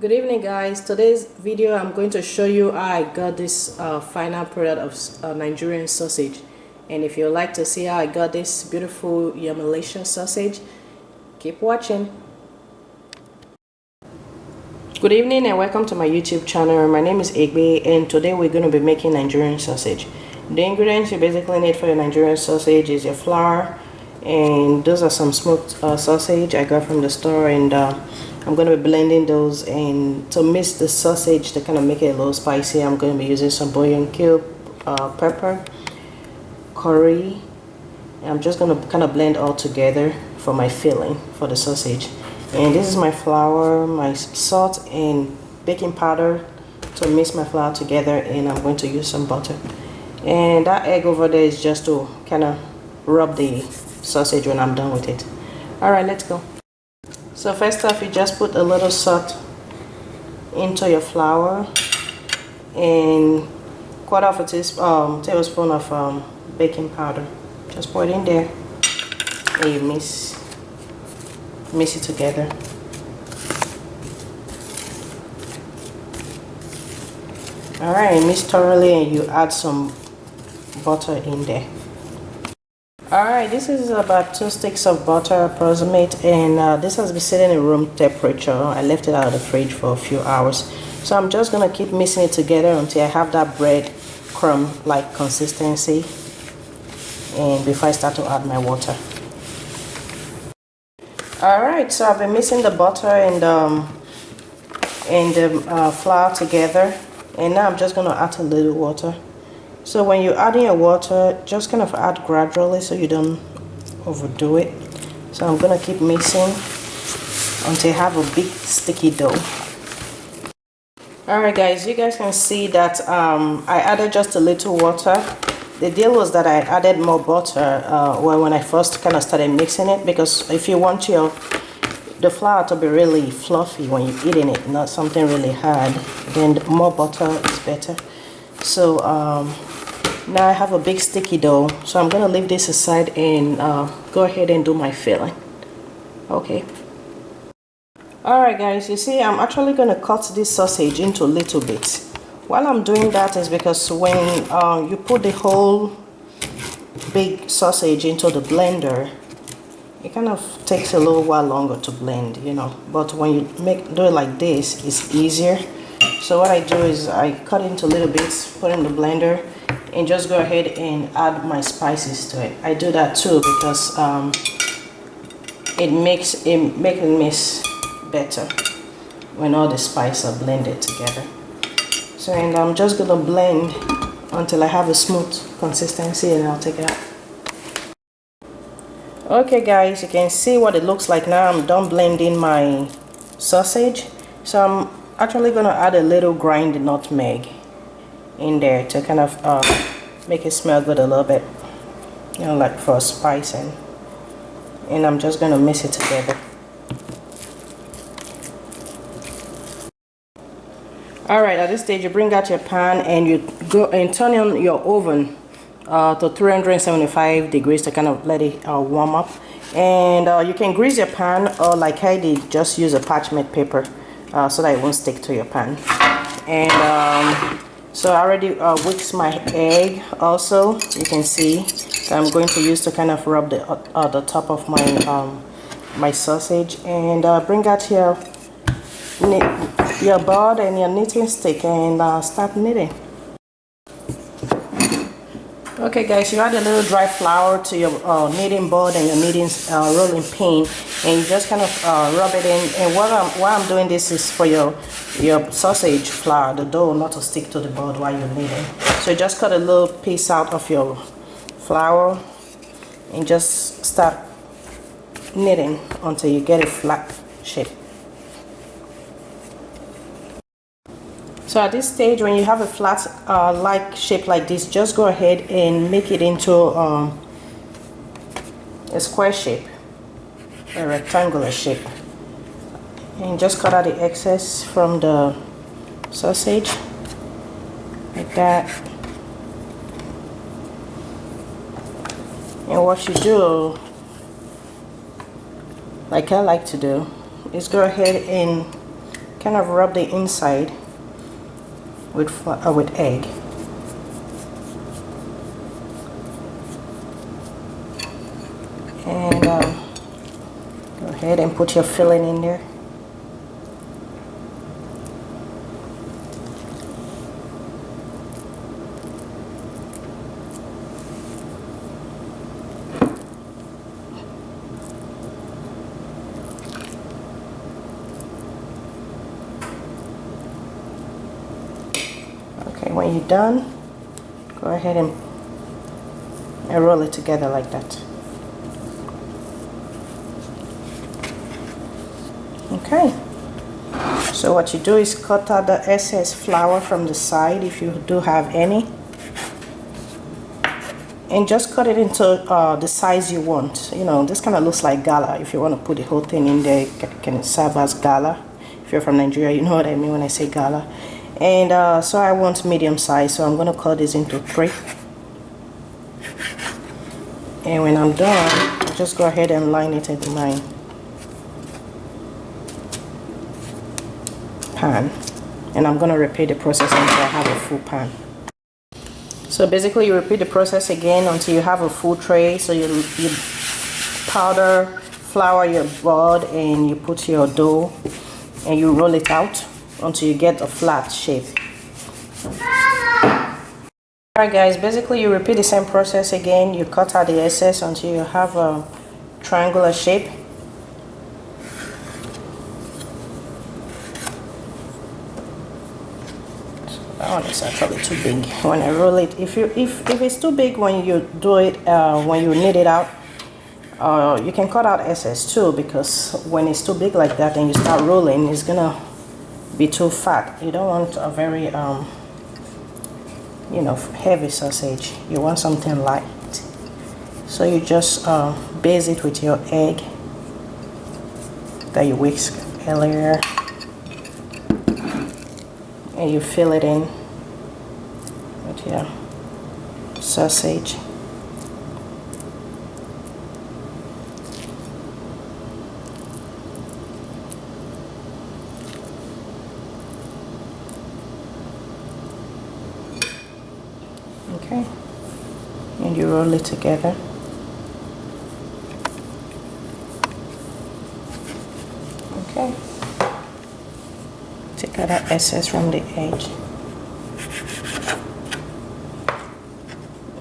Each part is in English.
Good evening, guys. Today's video I'm going to show you how I got this final product of Nigerian sausage. And if you'd like to see how I got this beautiful Malaysian sausage, keep watching. Good evening and welcome to my YouTube channel. My name is Egbe and today we're going to be making Nigerian sausage. The ingredients you basically need for your Nigerian sausage is your flour, and those are some smoked sausage I got from the store, and I'm going to be blending those, and to mix the sausage to kind of make it a little spicy, I'm going to be using some bouillon cube, pepper, curry. I'm just going to kind of blend all together for my filling for the sausage. And this is my flour, my salt and baking powder to mix my flour together, and I'm going to use some butter. And that egg over there is just to kind of rub the sausage when I'm done with it. Alright, let's go. So first off, you just put a little salt into your flour and quarter of a tablespoon of baking powder. Just pour it in there and you mix it together. Alright, mix thoroughly and you add some butter in there. Alright, this is about 2 sticks of butter approximate, and this has been sitting in room temperature. I left it out of the fridge for a few hours. So I'm just going to keep mixing it together until I have that bread crumb like consistency, and before I start to add my water. Alright, so I've been mixing the butter and the flour together, and now I'm just going to add a little water. So when you're adding your water, just kind of add gradually so you don't overdo it. So I'm going to keep mixing until I have a big sticky dough. Alright guys, you guys can see that I added just a little water. The deal was that I added more butter when I first kind of started mixing it, because if you want the flour to be really fluffy when you're eating it, not something really hard, then more butter is better. So now I have a big sticky dough, so I'm going to leave this aside and go ahead and do my filling. Okay. Alright guys, you see I'm actually going to cut this sausage into little bits. While I'm doing that is because when you put the whole big sausage into the blender, it kind of takes a little while longer to blend, you know, but when you do it like this, it's easier. So what I do is I cut into little bits, put in the blender, and just go ahead and add my spices to it. I do that too because it makes it mix better when all the spices are blended together. So, and I'm just gonna blend until I have a smooth consistency, and I'll take it out. Okay guys, you can see what it looks like now. I'm done blending my sausage. So I'm actually going to add a little ground nutmeg in there to kind of make it smell good a little bit, you know, like for spicing. And I'm just going to mix it together. Alright, at this stage you bring out your pan and you go and turn on your oven to 375 degrees to kind of let it warm up. And you can grease your pan, or like I did, just use a parchment paper so that it won't stick to your pan. And so I already whisked my egg also, you can see, that I'm going to use to kind of rub the top of my my sausage. And bring out your board and your knitting stick and start knitting. Okay guys, you add a little dry flour to your kneading board and your knitting rolling pin, and you just kind of rub it in. And why I'm doing this is for your sausage flour, the dough, not to stick to the board while you're kneading. So you just cut a little piece out of your flour and just start knitting until you get a flat shape. So at this stage, when you have a flat like shape like this, just go ahead and make it into a square shape, a rectangular shape, and just cut out the excess from the sausage like that. And what you do, like I like to do, is go ahead and kind of rub the inside with egg. And go ahead and put your filling in there. Okay, when you're done, go ahead and roll it together like that. Okay, so what you do is cut out the excess flour from the side if you do have any, and just cut it into the size you want. You know, this kind of looks like gala. If you want to put the whole thing in there, it can serve as gala. If you're from Nigeria, you know what I mean when I say gala. And so I want medium size, so I'm going to cut this into 3. And when I'm done, I'll just go ahead and line it into my pan, and I'm going to repeat the process until I have a full pan. So basically you repeat the process again until you have a full tray. So you powder flour your board and you put your dough and you roll it out until you get a flat shape. Alright guys, basically you repeat the same process again. You cut out the excess until you have a triangular shape. That one is actually too big when I roll it. If it's too big when you do it, when you knead it out, you can cut out excess too, because when it's too big like that and you start rolling, it's gonna be too fat. You don't want a very you know, heavy sausage. You want something light. So you just base it with your egg that you whisked earlier, and you fill it in with your sausage. Okay, and you roll it together. Okay, take out that excess from the edge,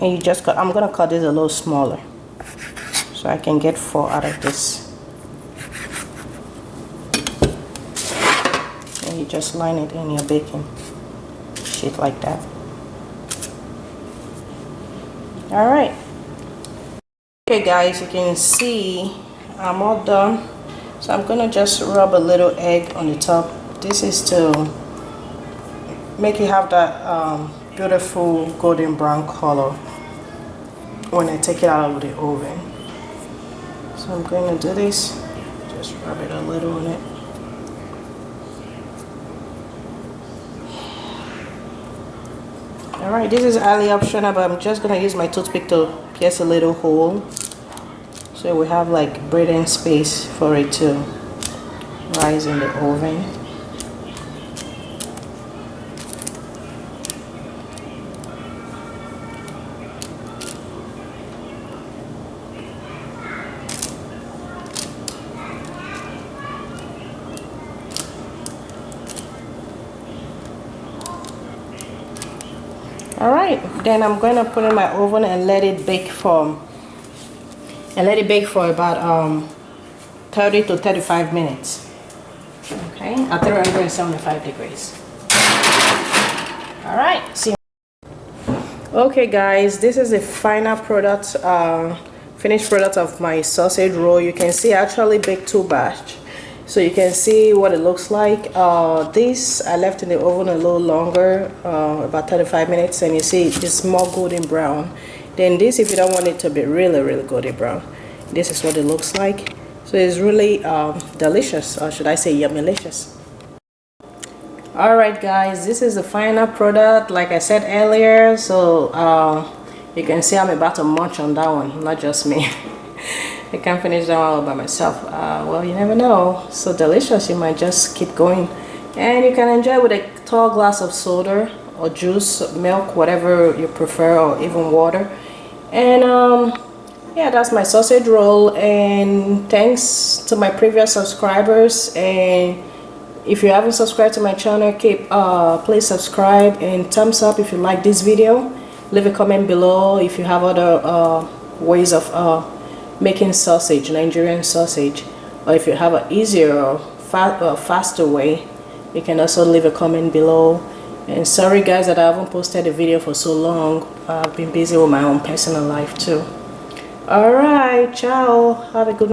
and you just cut. I'm gonna cut this a little smaller so I can get 4 out of this. And you just line it in your baking sheet like that. All right. Okay guys, you can see I'm all done. So I'm gonna just rub a little egg on the top. This is to make it have that beautiful golden brown color when I take it out of the oven. So I'm going to do this, just rub it a little on it. Alright, this is highly optional, but I'm just going to use my toothpick to pierce a little hole so we have like breathing space for it to rise in the oven. Alright, then I'm going to put it in my oven and let it bake for about 30 to 35 minutes. Okay, at 375 degrees. Alright, see. Okay guys, this is the final product, finished product of my sausage roll. You can see I actually baked 2 batch. So you can see what it looks like. This I left in the oven a little longer, about 35 minutes, and you see it's more golden brown. Then this, if you don't want it to be really golden brown, this is what it looks like. So it's really delicious, or should I say yummylicious. Alright guys, this is the final product like I said earlier. So you can see I'm about to munch on that one, not just me. I can't finish that all by myself. Well, you never know. So delicious, you might just keep going and you can enjoy with a tall glass of soda or juice, milk, whatever you prefer, or even water. And yeah, that's my sausage roll. And thanks to my previous subscribers, and if you haven't subscribed to my channel, please subscribe and thumbs up if you like this video. Leave a comment below if you have other ways of making sausage, Nigerian sausage, or if you have an easier or faster way, you can also leave a comment below. And sorry guys that I haven't posted a video for so long. I've been busy with my own personal life too. Alright, ciao, have a good